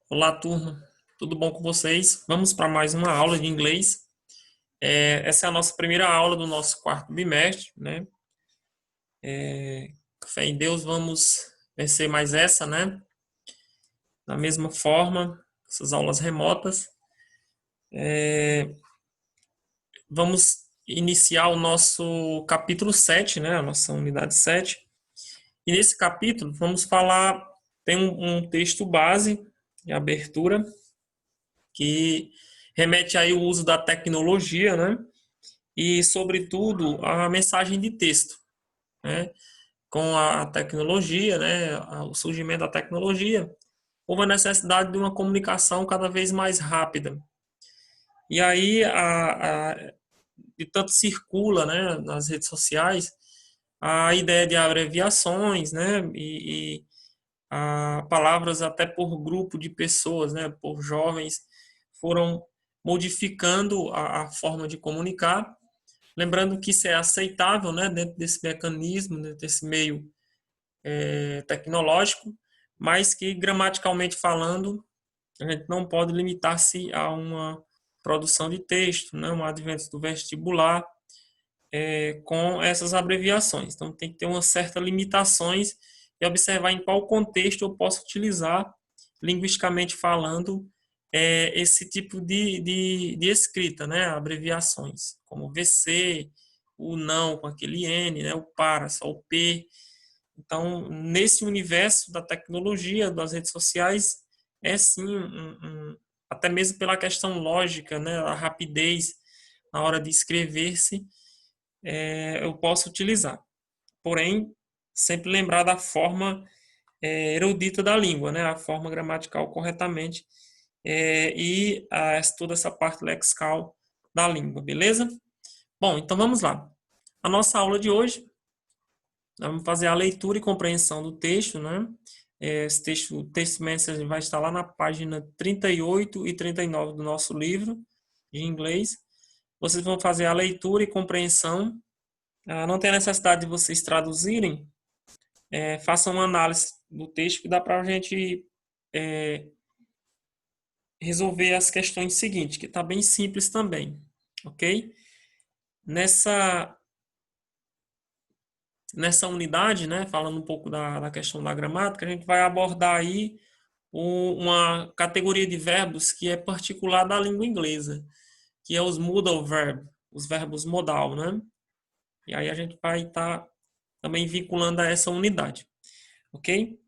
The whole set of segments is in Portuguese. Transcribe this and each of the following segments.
Olá, turma. Tudo bom com vocês? Vamos para mais uma aula de inglês. Essa é a nossa primeira aula do nosso quarto bimestre, né? Com fé em Deus, vamos vencer mais essa, né? Da mesma forma, essas aulas remotas. Vamos iniciar o nosso capítulo 7, né? A nossa unidade 7. E nesse capítulo, vamos falar, tem um texto base de abertura que remete aí ao uso da tecnologia, né? E, sobretudo, a mensagem de texto, né? Com a tecnologia, né? O surgimento da tecnologia, houve a necessidade de uma comunicação cada vez mais rápida. E aí, de tanto circula, né, nas redes sociais, a ideia de abreviações, né? E palavras até por grupo de pessoas, né? Por jovens, foram modificando a forma de comunicar. Lembrando que isso é aceitável, né, dentro desse mecanismo, dentro desse meio tecnológico, mas que, gramaticalmente falando, a gente não pode limitar-se a uma produção de texto, né, um advento do vestibular com essas abreviações. Então, tem que ter umas certas limitações e observar em qual contexto eu posso utilizar, linguisticamente falando, esse tipo de escrita, né? Abreviações, como VC, o não com aquele N, né? O para, só o P. Então, nesse universo da tecnologia, das redes sociais, é sim, até mesmo pela questão lógica, né? A rapidez na hora de escrever-se, eu posso utilizar. Porém, sempre lembrar da forma erudita da língua, né? A forma gramatical corretamente toda essa parte lexical da língua, beleza? Bom, então vamos lá. A nossa aula de hoje, nós vamos fazer a leitura e compreensão do texto, né? Esse texto, o texto message vai estar lá na página 38 e 39 do nosso livro de inglês. Vocês vão fazer a leitura e compreensão. Não tem a necessidade de vocês traduzirem. Façam uma análise do texto que dá para a gente resolver as questões seguintes, que está bem simples também, ok? Nessa unidade, né, falando um pouco da questão da gramática, a gente vai abordar aí uma categoria de verbos que é particular da língua inglesa, que é os modal verb, os verbos modal, né? E aí a gente vai estar também vinculando a essa unidade, ok?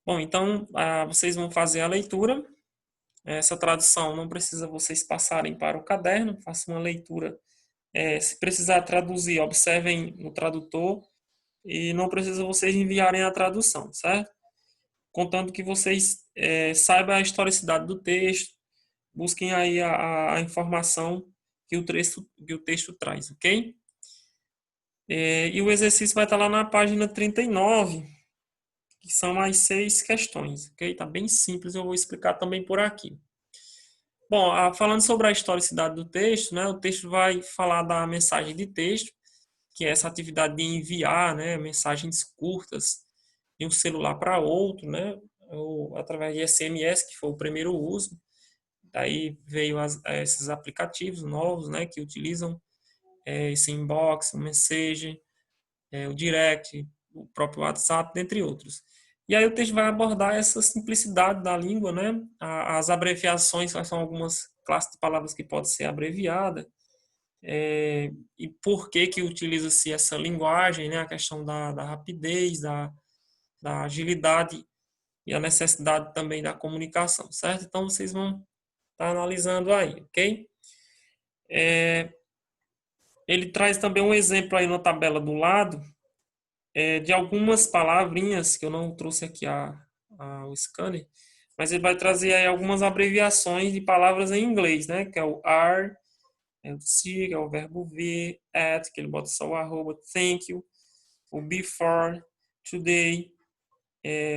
Bom, então vocês vão fazer a leitura. Essa tradução não precisa vocês passarem para o caderno, façam uma leitura. Se precisar traduzir, observem no tradutor e não precisa vocês enviarem a tradução, certo? Contanto que vocês saibam a historicidade do texto, busquem aí a informação que o texto traz, ok? E o exercício vai estar lá na página 39, que são as 6 questões, ok? Tá bem simples, eu vou explicar também por aqui. Bom, falando sobre a historicidade do texto, né? O texto vai falar da mensagem de texto, que é essa atividade de enviar, né, mensagens curtas de um celular para outro, né, ou através de SMS, que foi o primeiro uso. Daí veio esses aplicativos novos, né, que utilizam esse inbox, o Message, o Direct, o próprio WhatsApp, dentre outros. E aí o texto vai abordar essa simplicidade da língua, né, as abreviações, são algumas classes de palavras que podem ser abreviadas, e por que que utiliza-se essa linguagem, né, a questão da rapidez, da agilidade e a necessidade também da comunicação, certo? Então, vocês vão estar analisando aí, ok? Ele traz também um exemplo aí na tabela do lado, de algumas palavrinhas, que eu não trouxe aqui o scanner, mas ele vai trazer aí algumas abreviações de palavras em inglês, né? Que é o are, o see, que é o verbo ver, at, que ele bota só o arroba, thank you, o before, today,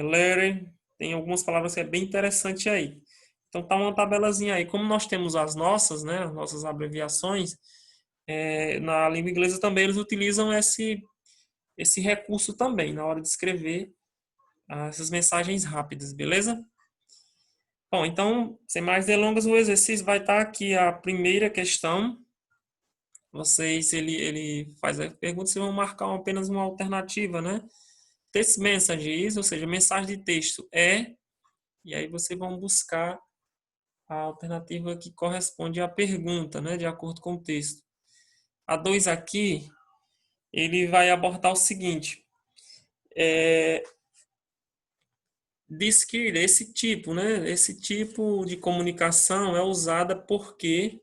later, tem algumas palavras que é bem interessante aí. Então tá uma tabelazinha aí. Como nós temos as nossas, né, as nossas abreviações, na língua inglesa também eles utilizam esse recurso também na hora de escrever essas mensagens rápidas, beleza? Bom, então, sem mais delongas, o exercício vai estar aqui a primeira questão. Vocês, ele faz a pergunta, vocês vão marcar apenas uma alternativa, né? Text messages, ou seja, mensagem de texto e aí vocês vão buscar a alternativa que corresponde à pergunta, né? De acordo com o texto. A 2 aqui, ele vai abordar o seguinte, descrever esse tipo, né? Esse tipo de comunicação é usada porque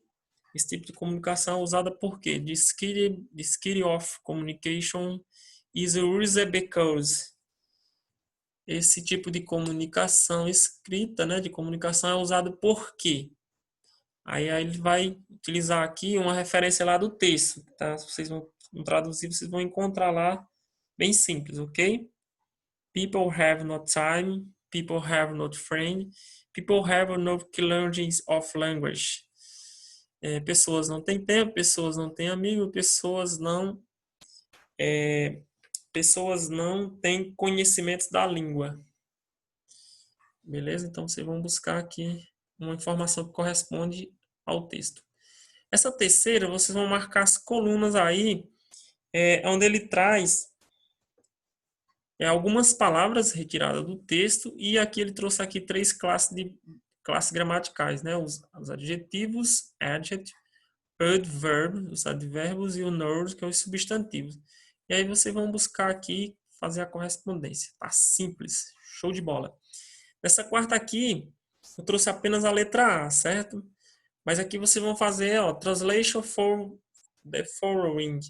esse tipo de comunicação é usada porque the skill of communication is used because esse tipo de comunicação escrita, né, de comunicação é usado por quê? Aí ele vai utilizar aqui uma referência lá do texto, tá? Se vocês vão traduzir, vocês vão encontrar lá bem simples, ok? People have no time, people have no friend, people have no learning of language. Pessoas não têm tempo, pessoas não têm amigo, pessoas não têm conhecimentos da língua. Beleza? Então, vocês vão buscar aqui uma informação que corresponde ao texto. Essa terceira, vocês vão marcar as colunas aí, onde ele traz algumas palavras retiradas do texto, e aqui ele trouxe aqui três classes gramaticais, né? Os adjetivos, adjective, adverb, os advérbios, e o noun, que é os substantivos. E aí vocês vão buscar aqui fazer a correspondência. Tá simples, show de bola. Nessa quarta aqui, eu trouxe apenas a letra A, certo? Mas aqui vocês vão fazer, ó, translation for the following.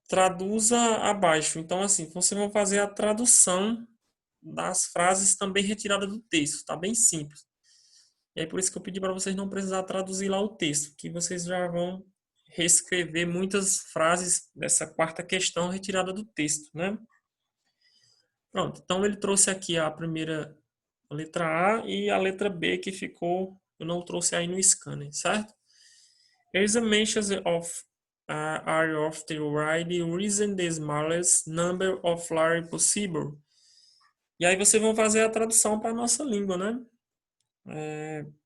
Traduza abaixo. Então, assim, vocês vão fazer a tradução das frases também retiradas do texto. Tá bem simples. E aí, por isso que eu pedi para vocês não precisar traduzir lá o texto, que vocês já vão reescrever muitas frases dessa quarta questão retirada do texto, né? Pronto. Então, ele trouxe aqui a primeira letra A e a letra B que ficou, eu não trouxe aí no scanner, certo? There is a mention of are of the right reason the smallest number of large possible. E aí vocês vão fazer a tradução para a nossa língua, né?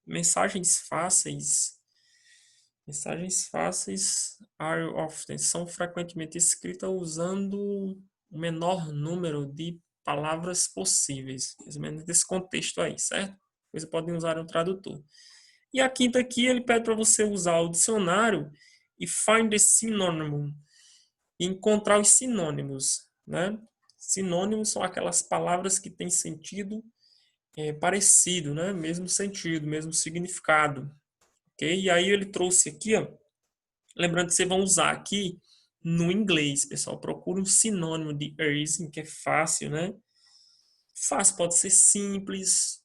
Mensagens fáceis. Mensagens fáceis are often são frequentemente escritas usando o menor número de palavras possíveis. Mais ou menos nesse contexto aí, certo? Vocês podem usar um tradutor. E a quinta aqui, ele pede para você usar o dicionário e find the synonym, e encontrar os sinônimos, né? Sinônimos são aquelas palavras que têm sentido parecido, né? Mesmo sentido, mesmo significado, ok? E aí ele trouxe aqui, ó, lembrando que vocês vão usar aqui no inglês, pessoal. Procura um sinônimo de easy, que é fácil, né? Fácil pode ser simples.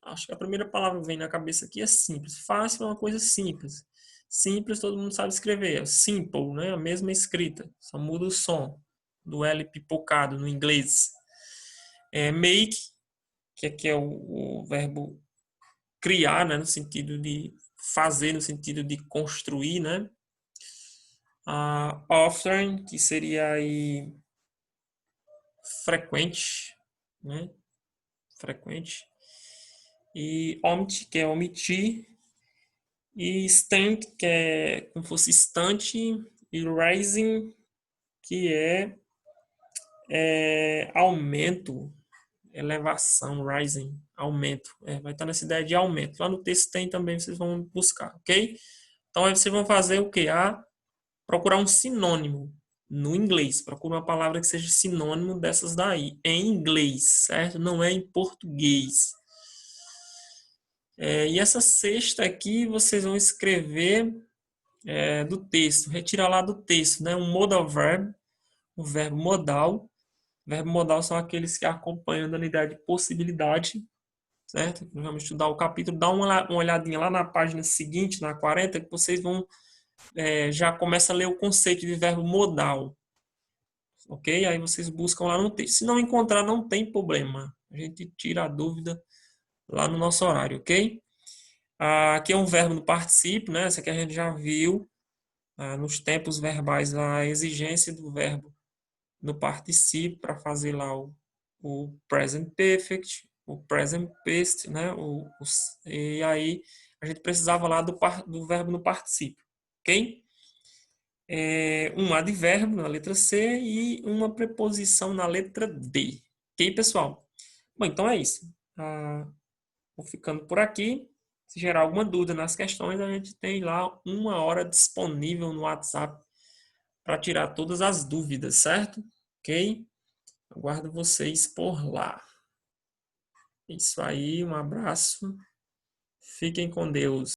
Acho que a primeira palavra que vem na cabeça aqui é simples. Fácil é uma coisa simples. Simples todo mundo sabe escrever. É simple, né? A mesma escrita. Só muda o som do L pipocado no inglês. Make, que aqui é o verbo criar, né? No sentido de fazer, no sentido de construir, né? Often, que seria aí frequente, né? Frequente. E omit, que é omitir. E stand, que é como fosse estante. E rising, que é aumento, elevação, rising, aumento. Vai estar nessa ideia de aumento. Lá no texto tem também, vocês vão buscar, ok? Então, aí vocês vão fazer o quê? Procurar um sinônimo no inglês. Procura uma palavra que seja sinônimo dessas daí, em inglês, certo? Não é em português. E essa sexta aqui, vocês vão escrever do texto, retirar lá do texto, né? Um modal verb, um verbo modal. Verbo modal são aqueles que acompanham a unidade de possibilidade, certo? Vamos estudar o capítulo, dá uma olhadinha lá na página seguinte, na 40, que vocês vão já começa a ler o conceito de verbo modal, ok? Aí vocês buscam lá no texto. Se não encontrar, não tem problema. A gente tira a dúvida lá no nosso horário, ok? Aqui é um verbo no particípio, né? Essa aqui a gente já viu nos tempos verbais a exigência do verbo no particípio para fazer lá o present perfect, o present past, né? E aí a gente precisava lá do verbo no particípio, ok? Um advérbio na letra C e uma preposição na letra D. Ok, pessoal? Bom, então é isso. Vou ficando por aqui. Se gerar alguma dúvida nas questões, a gente tem lá 1 hora disponível no WhatsApp para tirar todas as dúvidas, certo? Ok? Aguardo vocês por lá. Isso aí, um abraço. Fiquem com Deus.